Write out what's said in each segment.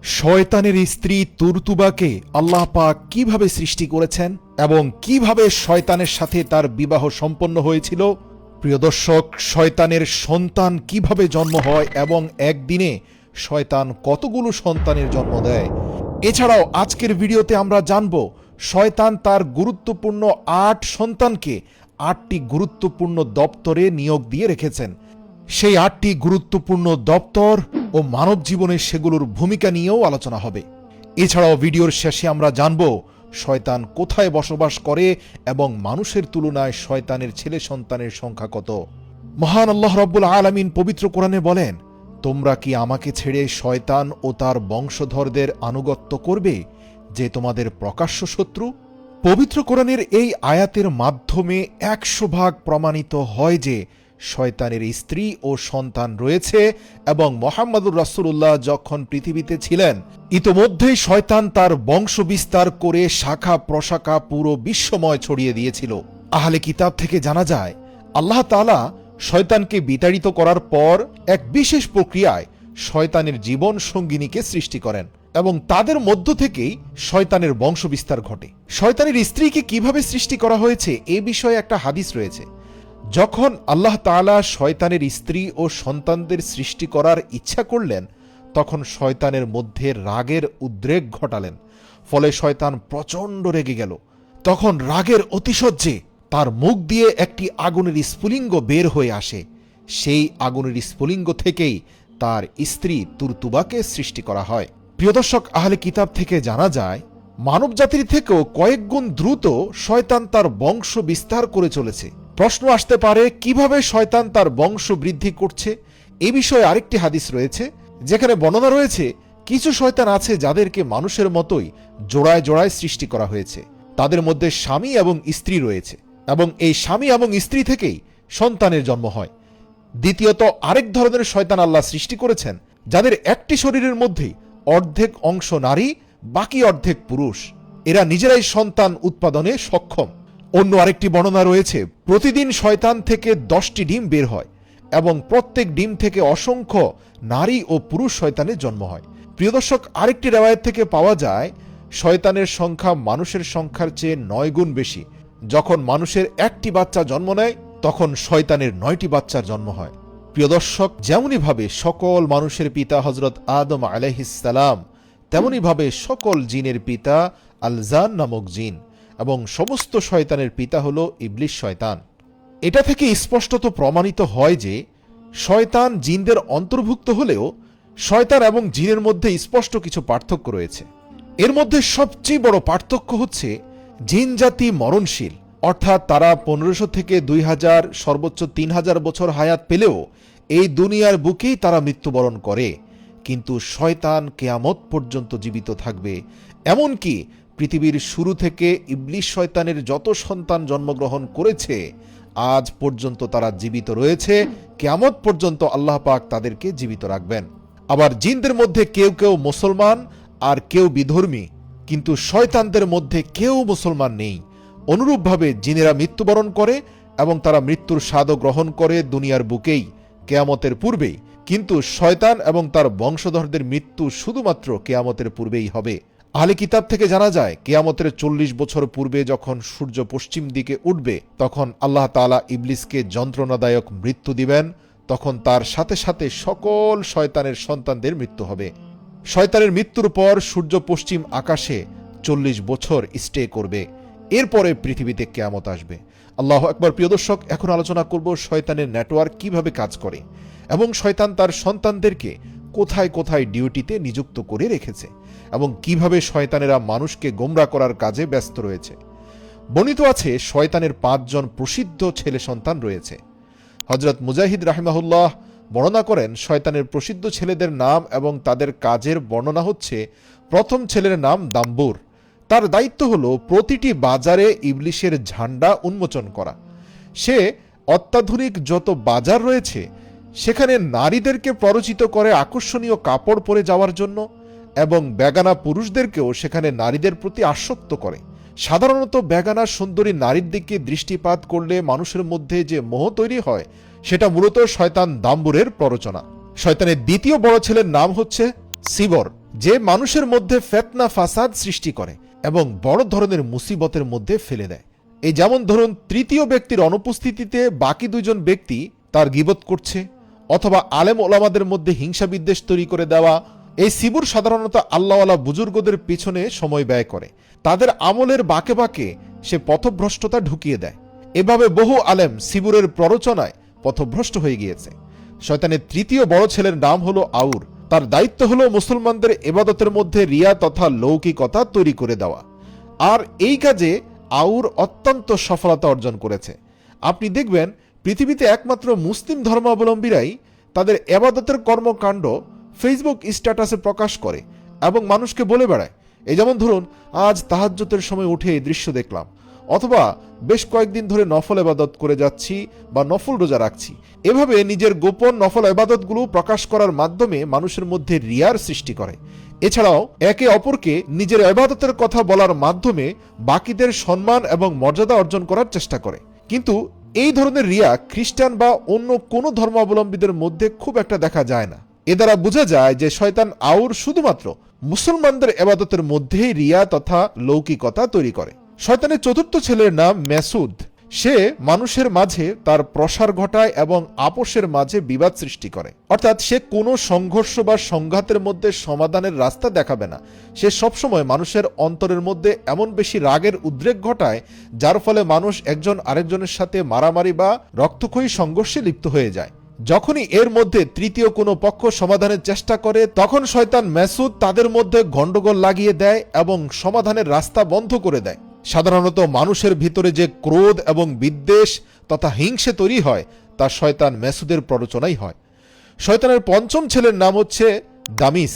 শয়তানের স্ত্রী তুরতুবাকে আল্লাহ পাক কিভাবে সৃষ্টি করেছেন এবং কিভাবে শয়তানের সাথে তার বিবাহ সম্পন্ন হয়েছিল। প্রিয় দর্শক, শয়তানের সন্তান কিভাবে জন্ম হয় এবং একদিনে শয়তান কতগুলো সন্তানের জন্ম দেয়, এছাড়াও আজকের ভিডিওতে আমরা জানব শয়তান তার গুরুত্বপূর্ণ ৮ সন্তানকে ৮টি গুরুত্বপূর্ণ দপ্তরে নিয়োগ দিয়ে রেখেছেন। সেই ৮টি গুরুত্বপূর্ণ দপ্তর ও মানব জীবনে সেগুলোর ভূমিকা নিয়েও আলোচনা হবে। এছাড়াও ভিডিওর শেষে আমরা জানব শয়তান কোথায় বসবাস করে এবং মানুষের তুলনায় শয়তানের ছেলে সন্তানের সংখ্যা কত। মহান আল্লাহ রব্বুল আলামিন পবিত্র কোরআনে বলেন, তোমরা কি আমাকে ছেড়ে শয়তান ও তার বংশধরদের আনুগত্য করবে, যে তোমাদের প্রকাশ্য শত্রু? পবিত্র কোরআনের এই আয়াতের মাধ্যমে ১০০% প্রমাণিত হয় যে শয়তানের স্ত্রী ও সন্তান রয়েছে এবং মুহাম্মদুর রাসূলুল্লাহ যখন পৃথিবীতে ছিলেন ইতোমধ্যেই শয়তান তার বংশ বিস্তার করে শাখা প্রশাখা পুরো বিশ্বময় ছড়িয়ে দিয়েছিল। আহলে কিতাব থেকে জানা যায় আল্লাহ তাআলা শয়তানকে বিতাড়িত করার পর এক বিশেষ প্রক্রিয়ায় শয়তানের জীবন সঙ্গিনীকে সৃষ্টি করেন এবং তাদের মধ্য থেকেই শয়তানের বংশ বিস্তার ঘটে। শয়তানের স্ত্রীকে কিভাবে সৃষ্টি করা হয়েছে এ বিষয়ে একটা হাদিস রয়েছে। যখন আল্লাহ তাআলা শয়তানের স্ত্রী ও সন্তানদের সৃষ্টি করার ইচ্ছা করলেন, তখন শয়তানের মধ্যে রাগের উদ্রেক ঘটালেন। ফলে শয়তান প্রচণ্ড রেগে গেল। তখন রাগের অতিশয্যে তার মুখ দিয়ে একটি আগুনের স্ফুলিঙ্গ বের হয়ে আসে। সেই আগুনের স্ফুলিঙ্গ থেকেই তার স্ত্রী তুরতুবাকে সৃষ্টি করা হয়। প্রিয় দর্শক, আহলে কিতাব থেকে জানা যায় মানব জাতির থেকেও কয়েক গুণ দ্রুত শয়তান তার বংশ বিস্তার করে চলেছে। প্রশ্ন আসতে পারে, কিভাবে শয়তান তার বংশ বৃদ্ধি করছে? এ বিষয়ে আরেকটি হাদিস রয়েছে, যেখানে বর্ণনা রয়েছে কিছু শয়তান আছে যাদেরকে মানুষের মতোই জোড়ায় জোড়ায় সৃষ্টি করা হয়েছে। তাদের মধ্যে স্বামী এবং স্ত্রী রয়েছে এবং এই স্বামী এবং স্ত্রী থেকেই সন্তানের জন্ম হয়। দ্বিতীয়ত, আরেক ধরনের শয়তান আল্লাহ সৃষ্টি করেছেন যাদের একটি শরীরের মধ্যেই অর্ধেক অংশ নারী, বাকি অর্ধেক পুরুষ। এরা নিজেরাই সন্তান উৎপাদনে সক্ষম। অন্য আরেকটি বর্ণনা রয়েছে, প্রতিদিন শয়তান থেকে 10টি ডিম বের হয় এবং প্রত্যেক ডিম থেকে অসংখ্য নারী ও পুরুষ শয়তানের জন্ম হয়। প্রিয় দর্শক, আরেকটি রিওয়ায়াত থেকে পাওয়া যায় শয়তানের সংখ্যা মানুষের সংখ্যার চেয়ে 9 গুণ বেশি। যখন মানুষের একটি বাচ্চা জন্ম নেয়, তখন শয়তানের 9টি বাচ্চার জন্ম হয়। প্রিয় দর্শক, যেমনিভাবে সকল মানুষের পিতা হযরত আদম আলাইহিস সালাম, তেমনিভাবে সকল জিনের পিতা আল-জান নামক জিন এবং সমস্ত শয়তানের পিতা হল ইবলিস শয়তান। এটা থেকে স্পষ্টত প্রমাণিত হয় যে শয়তান জিনদের অন্তর্ভুক্ত হলেও শয়তান এবং জিনের মধ্যে স্পষ্ট কিছু পার্থক্য রয়েছে। এর মধ্যে সবচেয়ে বড় পার্থক্য হচ্ছে জিন জাতি মরণশীল, অর্থাৎ তারা 1500 থেকে 2000, সর্বোচ্চ 3000 বছর হায়াত পেলেও এই দুনিয়ার বুকেই তারা মৃত্যুবরণ করে। কিন্তু শয়তান কিয়ামত পর্যন্ত জীবিত থাকবে। এমনকি পৃথিবীর শুরু থেকে ইবলিস শয়তানের যত সন্তান জন্মগ্রহণ করেছে আজ পর্যন্ত তারা জীবিত রয়েছে। কিয়ামত পর্যন্ত আল্লাহ পাক তাদেরকে জীবিত রাখবেন। আবার জিনদের মধ্যে কেউ কেউ মুসলমান আর কেউ বিধর্মী, কিন্তু শয়তানদের মধ্যে কেউ মুসলমান নেই। অনুরূপভাবে জিনেরা মৃত্যুবরণ করে এবং তারা মৃত্যুর স্বাদও গ্রহণ করে দুনিয়ার বুকেই কিয়ামতের পূর্বেই, কিন্তু শয়তান এবং তার বংশধরদের মৃত্যু শুধুমাত্র কিয়ামতের পূর্বেই হবে। আহলে কিতাব থেকে জানা যায় কিয়ামতের 40 বছর পূর্বে যখন সূর্য পশ্চিম দিকে উঠবে, তখন আল্লাহ তাআলা ইবলিসকে যন্ত্রণাদায়ক মৃত্যু দিবেন। তখন তার সাথে সাথে সকল শয়তানের সন্তানদের মৃত্যু হবে। শয়তানের মৃত্যুর পর সূর্য পশ্চিম আকাশে 40 বছর স্টে করবে। এরপরে পৃথিবীতে কিয়ামত আসবে। আল্লাহু আকবার। প্রিয় দর্শক, এখন আলোচনা করব শয়তানের নেটওয়ার্ক কিভাবে কাজ করে এবং শয়তান তার সন্তানদেরকে কোথায় কোথায় ডিউটিতে নিযুক্ত করে রেখেছে এবং কিভাবে শয়তানেরা মানুষকে গোমরা করার কাজে ব্যস্ত রয়েছে। বর্ণিত আছে শয়তানের 5 জন প্রসিদ্ধ ছেলে সন্তান রয়েছে। হযরত মুজাহিদ রাহিমাহুল্লাহ বর্ণনা করেন শয়তানের প্রসিদ্ধ ছেলেদের নাম এবং তাদের কাজের বর্ণনা হচ্ছে, প্রথম ছেলের নাম দাম্বুর। তার দায়িত্ব হলো প্রতিটি বাজারে ইবলিশের ঝান্ডা উন্মোচন করা। সে অত্যাধুনিক যত বাজার রয়েছে সেখানে নারীদেরকে প্ররোচিত করে আকর্ষণীয় কাপড় পরে যাওয়ার জন্য এবং বেগানা পুরুষদেরকেও সেখানে নারীদের প্রতি আসক্ত করে। সাধারণত বেগানা সুন্দরী নারীর দিকে দৃষ্টিপাত করলে মানুষের মধ্যে যে মোহ তৈরি হয় সেটা মূলত শয়তান দাম্বুরের প্ররোচনা। শয়তানের দ্বিতীয় বড় ছেলের নাম হচ্ছে সিবর। যে মানুষের মধ্যে ফিতনা ফাসাদ সৃষ্টি করে এবং বড় ধরনের মুসিবতের মধ্যে ফেলে দেয়। এই যেমন ধরুন, তৃতীয় ব্যক্তির অনুপস্থিতিতে বাকি দুইজন ব্যক্তি তার গীবত করছে, অথবা আলেম ওলামাদের মধ্যে হিংসা বিদ্বেষ তৈরি করে দেওয়া। এই সিবুর সাধারণত আল্লাহওয়ালা বুজুর্গদের পিছনে সময় ব্যয় করে, তাদের আমলের বাঁকে বাঁকে সে পথভ্রষ্টতা ঢুকিয়ে দেয়। এভাবে বহু আলেম সিবুরের প্ররোচনায় পথভ্রষ্ট হয়ে গিয়েছে। শয়তানের তৃতীয় বড় ছেলের নাম হলো আউর। তার দায়িত্ব হলো মুসলমানদের ইবাদতের মধ্যে রিয়া তথা লৌকিকতা তৈরি করে দেওয়া। আর এই কাজে আউর অত্যন্ত সফলতা অর্জন করেছে। আপনি দেখবেন পৃথিবীতে একমাত্র মুসলিম ধর্মাবলম্বীরাই তাদের ইবাদতের কর্মকাণ্ড ফেসবুক স্ট্যাটাসে প্রকাশ করে এবং মানুষকে বলে বেড়ায়। এই যেমন ধরুন, আজ তাহাজ্জুদের সময় উঠে এই দৃশ্য দেখলাম, অথবা বেশ কয়েকদিন ধরে নফল ইবাদত করে যাচ্ছি বা নফল রোজা রাখছি। এভাবে নিজের গোপন নফল ইবাদতগুলো প্রকাশ করার মাধ্যমে মানুষের মধ্যে রিয়ার সৃষ্টি করে। এছাড়াও একে অপরকে নিজের ইবাদতের কথা বলার মাধ্যমে বাকিদের সম্মান এবং মর্যাদা অর্জন করার চেষ্টা করে। কিন্তু এই ধরনের রিয়া খ্রিস্টান বা অন্য কোনো ধর্মাবলম্বীদের মধ্যে খুব একটা দেখা যায় না। এ দ্বারা বোঝা যায় যে শয়তান আউর শুধুমাত্র মুসলমানদের ইবাদতের মধ্যেই রিয়া তথা লৌকিকতা তৈরি করে। শয়তানের চতুর্থ ছেলের নাম মাসুদ। সে মানুষের মাঝে তার প্রসার ঘটায় এবং আপোষের মাঝে বিবাদ সৃষ্টি করে। অর্থাৎ সে কোনো সংঘর্ষ বা সংঘাতের মধ্যে সমাধানের রাস্তা দেখাবে না। সে সবসময় মানুষের অন্তরের মধ্যে এমন বেশি রাগের উদ্রেক ঘটায় যার ফলে মানুষ একজন আরেকজনের সাথে মারামারি বা রক্তক্ষয়ী সংঘর্ষে লিপ্ত হয়ে যায়। যখনই এর মধ্যে তৃতীয় কোনো পক্ষ সমাধানের চেষ্টা করে, তখন শয়তান মাসুদ তাদের মধ্যে গন্ডগোল লাগিয়ে দেয় এবং সমাধানের রাস্তা বন্ধ করে দেয়। সাধারণত মানুষের ভিতরে যে ক্রোধ এবং বিদ্বেষ তথা হিংসে তৈরি হয় তা শয়তান মাসুদের প্ররোচনাই হয়। শয়তানের পঞ্চম ছেলের নাম হচ্ছে দামিস।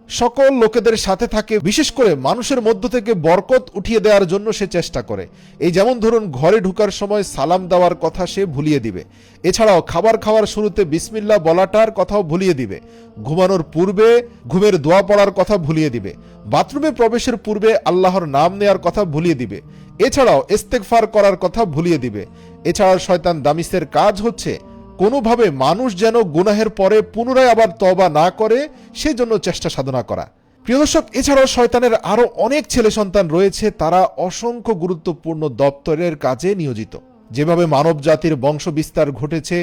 সকল লোকেদের সাথে থাকে, বিশেষ করে মানুষের মধ্য থেকে বরকত উঠিয়ে দেওয়ার জন্য সে চেষ্টা করে। এই যেমন ধরুন, ঘরে ঢুকার সময় সালাম দেওয়ার কথা সে ভুলিয়ে দিবে। এছাড়াও খাবার খাওয়ার শুরুতে বিসমিল্লাহ বলাটার কথাও ভুলিয়ে দিবে। ঘুমানোর পূর্বে ঘুমের দোয়া পড়ার কথা ভুলিয়ে দিবে। বাথরুমে প্রবেশের পূর্বে আল্লাহর নাম নেয়ার কথা ভুলিয়ে দিবে। এছাড়াও ইস্তেগফার করার কথা ভুলিয়ে দিবে। এছাড়াও শয়তান দামিসের কাজ হচ্ছে কোনোভাবে মানুষ যেন গুনাহের পরে পুনরায় আবার তওবা না করে সেজন্য চেষ্টা সাধনা করা। প্রিয় দর্শক, এছাড়াও শয়তানের আরো অনেক ছেলে সন্তান রয়েছে, তারা অসংখ্য গুরুত্বপূর্ণ দপ্তরের কাজে নিয়োজিত। যেভাবে মানব জাতির বংশ বিস্তার ঘটেছে,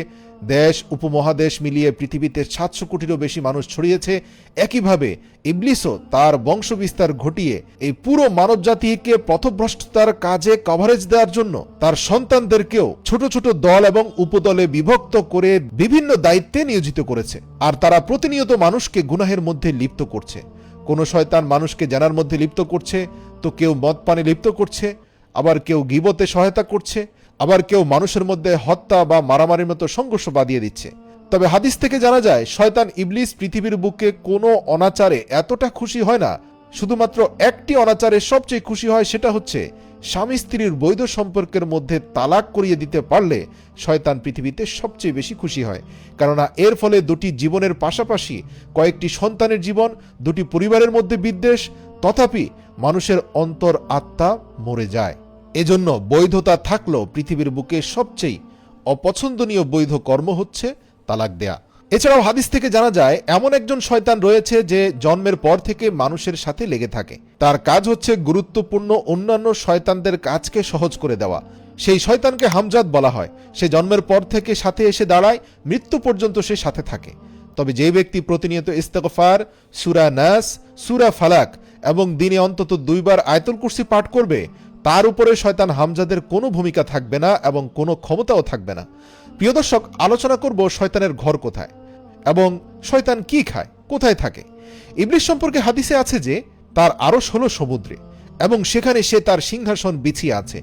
দেশ উপমহাদেশ মিলিয়ে পৃথিবীতে 700 কোটিরও বেশি মানুষ ছড়িয়েছে, একইভাবে ইবলিসও তার বংশ বিস্তার ঘটিয়ে এই পুরো মানব জাতিকে পথভ্রষ্টতার কাজে কভারেজ দেওয়ার জন্য তার সন্তানদেরকেও ছোট ছোট দল এবং উপদলে বিভক্ত করে বিভিন্ন দায়িত্বে নিয়োজিত করেছে। আর তারা প্রতিনিয়ত মানুষকে গুনাহের মধ্যে লিপ্ত করছে। কোন শয়তান মানুষকে জানার মধ্যে লিপ্ত করছে, তো কেউ মদ পানে লিপ্ত করছে, আবার কেউ গীবতে সহায়তা করছে, আবার কেউ মানুষের মধ্যে হত্যা বা মারামারির মতো সংঘর্ষ বাঁধিয়ে দিচ্ছে। তবে হাদিস থেকে জানা যায় শয়তান ইবলিস পৃথিবীর বুকে কোনো অনাচারে এতটা খুশি হয় না। শুধুমাত্র একটি অনাচারে সবচেয়ে খুশি হয়, সেটা হচ্ছে স্বামী স্ত্রীর বৈধ সম্পর্কের মধ্যে তালাক করিয়ে দিতে পারলে শয়তান পৃথিবীতে সবচেয়ে বেশি খুশি হয়। কেননা এর ফলে দুটি জীবনের পাশাপাশি কয়েকটি সন্তানের জীবন, দুটি পরিবারের মধ্যে বিদ্বেষ, তথাপি মানুষের অন্তর আত্মা মরে যায়। এজন্য বৈধতা থাকলেও পৃথিবীর বুকে সবচেয়ে অপছন্দনীয় বৈধ কর্ম হচ্ছে তালাক দেয়া। এছাড়াও হাদিস থেকে জানা যায় এমন একজন শয়তান রয়েছে যে জন্মের পর থেকে মানুষের সাথে লেগে থাকে। তার কাজ হচ্ছে গুরুত্বপূর্ণ অন্যান্য শয়তানদের কাজকে সহজ করে দেওয়া। সেই শয়তানকে হামজাদ বলা হয়। সে জন্মের পর থেকে সাথে এসে দাঁড়ায়, মৃত্যু পর্যন্ত সে সাথে থাকে। তবে যে ব্যক্তি প্রতিনিয়ত ইস্তেগফার, সূরা নাস, সূরা ফালাক এবং দিনে অন্তত 2 বার আয়াতুল কুরসি পাঠ করবে, তার উপরে শয়তান হামজাদের কোনো ভূমিকা থাকবে না এবং কোনো ক্ষমতাও থাকবে না। প্রিয় দর্শক, আলোচনা করব শয়তানের ঘর কোথায় এবং শয়তান কি খায়, কোথায় থাকে। ইবলিস সম্পর্কে হাদিসে আছে যে তার আরশ হলো সমুদ্রে এবং সেখানে সে তার সিংহাসন বিছিয়ে আছে।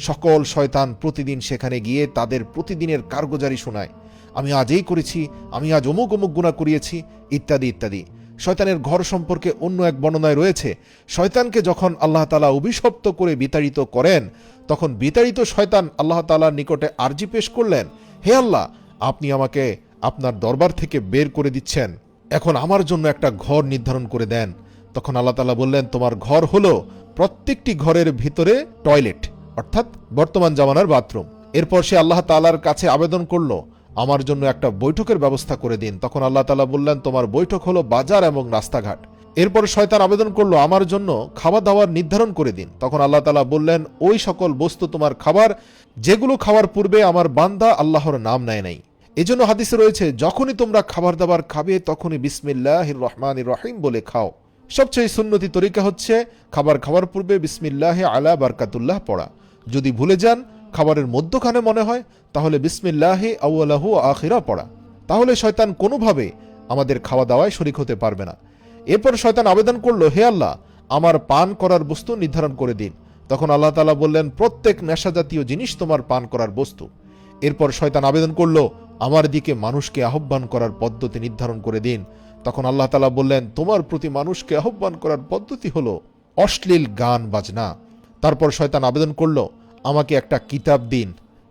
সকল শয়তান প্রতিদিন সেখানে গিয়ে তাদের প্রতিদিনের কারগুজারি শোনায়। আমি আজ এই করেছি, আমি আজ অমুক অমুক গুনাহ করিয়েছি, ইত্যাদি ইত্যাদি। শয়তানের ঘর সম্পর্কে অন্য এক বর্ণনায় রয়েছে, শয়তানকে যখন আল্লাহ তাআলা অভিশপ্ত করে বিতাড়িত করেন, তখন বিতাড়িত শয়তান আল্লাহ তাআলার নিকটে আরজি পেশ করলেন, হে আল্লাহ, আপনি আমাকে আপনার দরবার থেকে বের করে দিচ্ছেন, এখন আমার জন্য একটা ঘর নির্ধারণ করে দেন। তখন আল্লাহ তাআলা বললেন, তোমার ঘর হলো প্রত্যেকটি ঘরের ভিতরে টয়লেট, অর্থাৎ বর্তমান জামানার বাথরুম। এরপর সে আল্লাহ তাআলার কাছে আবেদন করলো, আমার জন্য একটা বৈঠকের ব্যবস্থা করে দিন। তখন আল্লাহ তাআলা বললেন, তোমার বৈঠক হলো বাজার এবং রাস্তাঘাট। এরপর শয়তান আবেদন করলো, আমার জন্য খাবার দাবার নির্ধারণ করে দিন। তখন আল্লাহ তাআলা বললেন, ওই সকল বস্তু তোমার খাবার যেগুলো খাওয়ার পূর্বে আমার বান্দা আল্লাহর নাম নেয় নাই। এজন্য হাদিসে রয়েছে, যখনই তোমরা খাবার দাবার খাবে তখনই বিসমিল্লাহির রহমানির রহিম বলে খাও। সবচেয়ে সুন্নতি তরিকা হচ্ছে খাবার খাওয়ার পূর্বে বিসমিল্লাহি আলা বারকাতুল্লাহ পড়া। যদি ভুলে যান, খাবারের মধ্যখানে মনে হয়, তাহলে বিসমিল্লাহি আউয়ালাহু আখিরা পড়া। তাহলে শয়তান কোনোভাবে আমাদের খাওয়া দাওয়ায় শরীক হতে পারবে না। এরপর শয়তান আবেদন করলো, হে আল্লাহ, আমার পান করার বস্তু নির্ধারণ করে দিন। তখন আল্লাহ তাআলা বললেন, প্রত্যেক নেশা জাতীয় জিনিস তোমার পান করার বস্তু। এরপর শয়তান আবেদন করলো, আমার দিকে মানুষকে আহ্বান করার পদ্ধতি নির্ধারণ করে দিন। তখন আল্লাহ তাআলা বললেন, তোমার প্রতি মানুষকে আহ্বান করার পদ্ধতি হলো অশ্লীল গান বাজনা। তারপর শয়তান আবেদন করলো, আমাকে একটা কিতাব দিন।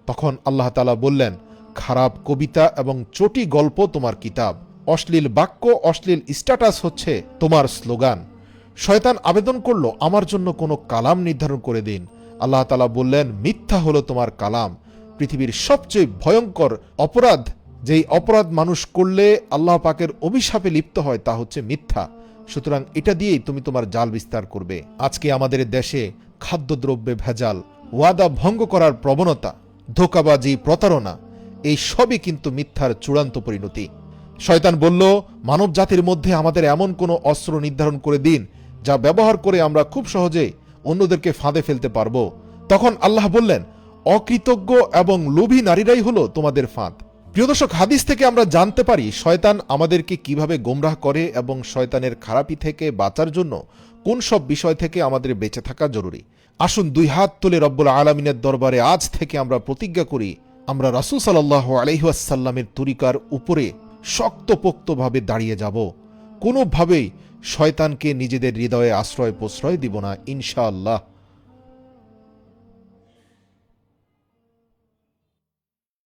তখন আল্লাহ তাআলা বললেন, খারাপ কবিতা এবং চটি গল্প তোমার কিতাব, অশ্লীল বাক্য, অশ্লীল স্ট্যাটাস হচ্ছে তোমার স্লোগান। শয়তান আবেদন করলো, আমার জন্য কোনো কালাম নির্ধারণ করে দিন। আল্লাহ তাআলা বললেন, মিথ্যা হলো তোমার কালাম। পৃথিবীর সবচেয়ে ভয়ঙ্কর অপরাধ, যেই অপরাধ মানুষ করলে আল্লাহ পাকের অভিশাপে লিপ্ত হয়, তা হচ্ছে মিথ্যা। সুতরাং এটা দিয়েই তুমি তোমার জাল বিস্তার করবে। আজকে আমাদের দেশে খাদ্যদ্রব্যে ভেজাল, ওয়াদা ভঙ্গ করার প্রবণতা, ধোঁকাবাজি, প্রতারণা, এই সবই কিন্তু মিথ্যার চূড়ান্ত পরিণতি। শয়তান বলল, মানব জাতির মধ্যে আমাদের এমন কোনো অস্ত্র নির্ধারণ করে দিন যা ব্যবহার করে আমরা খুব সহজে অন্যদেরকে ফাঁদে ফেলতে পারবো। তখন আল্লাহ বললেন, অকৃতজ্ঞ এবং লোভী নারীরাই হলো তোমাদের ফাঁদ। প্রিয় দর্শক, হাদিস থেকে আমরা জানতে পারি শয়তান আমাদেরকে কিভাবে গোমরাহ করে এবং শয়তানের খারাপি থেকে বাঁচার জন্য কোন সব বিষয় থেকে আমাদের বেঁচে থাকা জরুরি। আসুন দুই হাত তুলে রব্বুল আলামিনের দরবারে আজ থেকে আমরা প্রতিজ্ঞা করি, আমরা রাসূল সাল্লাল্লাহু আলাইহি ওয়াসাল্লামের তরিকার উপরে শক্তপোক্তভাবে দাঁড়িয়ে যাব। কোনোভাবেই শয়তানকে নিজেদের হৃদয়ে আশ্রয় প্রশ্রয় দিব না, ইনশাআল্লাহ।